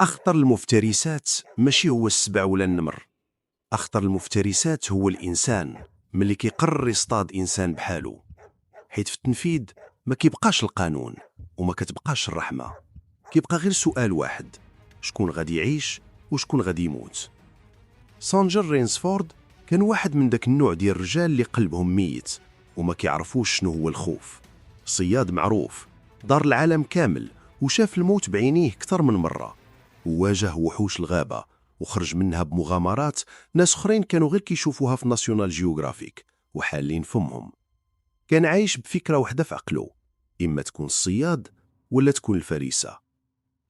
أخطر المفترسات ماشي هو السبع ولا النمر. أخطر المفترسات هو الإنسان ملي كيقرر يصطاد إنسان بحالو، حيت في التنفيذ ما كيبقاش القانون وما كتبقاش الرحمة، كيبقى غير سؤال واحد: شكون غادي يعيش وشكون غادي يموت. سانجر رينسفورد كان واحد من داك النوع ديال الرجال اللي قلبهم ميت وما كيعرفوش شنو هو الخوف. صياد معروف، دار العالم كامل وشاف الموت بعينيه كتر من مرة، وواجه وحوش الغابة وخرج منها بمغامرات ناس اخرين كانوا غير كيشوفوها في ناسيونال جيوغرافيك وحالين فمهم. كان عايش بفكرة واحدة في عقله: إما تكون الصياد ولا تكون الفريسة.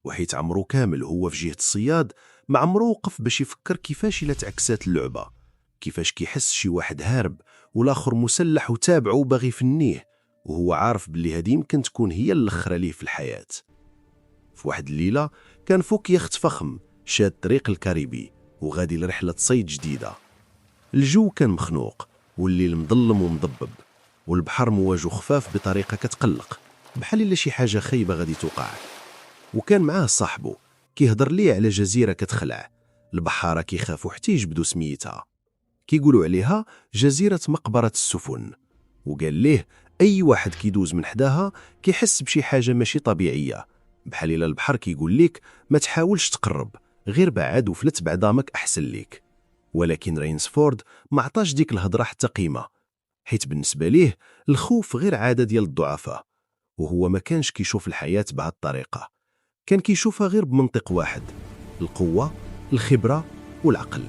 وحيت عمرو كامل هو في جهة الصياد، ما عمرو وقف باش يفكر كيفاش إلا تعكسات اللعبة، كيفاش كيحس شي واحد هارب والآخر مسلح وتابعه وباغي يفنيه، وهو عارف باللي هذه يمكن تكون هي الأخرى ليه في الحياة. في واحد الليلة كان فوق يخت فخم شاد طريق الكاريبي وغادي لرحلة صيد جديدة. الجو كان مخنوق والليل مظلم ومضبب، والبحر مواجه خفاف بطريقة كتقلق، بحال إلا شي حاجة خايبة غادي توقع. وكان معاه صاحبه كيهضر ليه على جزيرة كتخلع، البحارة كيخافوا حتى يجبدوا سميتها، كيقولوا عليها جزيرة مقبرة السفن. وقال ليه أي واحد كيدوز من حداها كيحس بشي حاجة ماشي طبيعية، بحال إلا البحر كيقول ليك ما تحاولش تقرب، غير بعد وفلت بعظامك أحسن ليك. ولكن رينسفورد ما عطاش ديك الهضرة حتى قيمة، حيت بالنسبة ليه الخوف غير عادة ديال الضعفاء، وهو ما كانش كيشوف الحياة بهذه الطريقة، كان كيشوفها غير بمنطق واحد: القوة، الخبرة والعقل.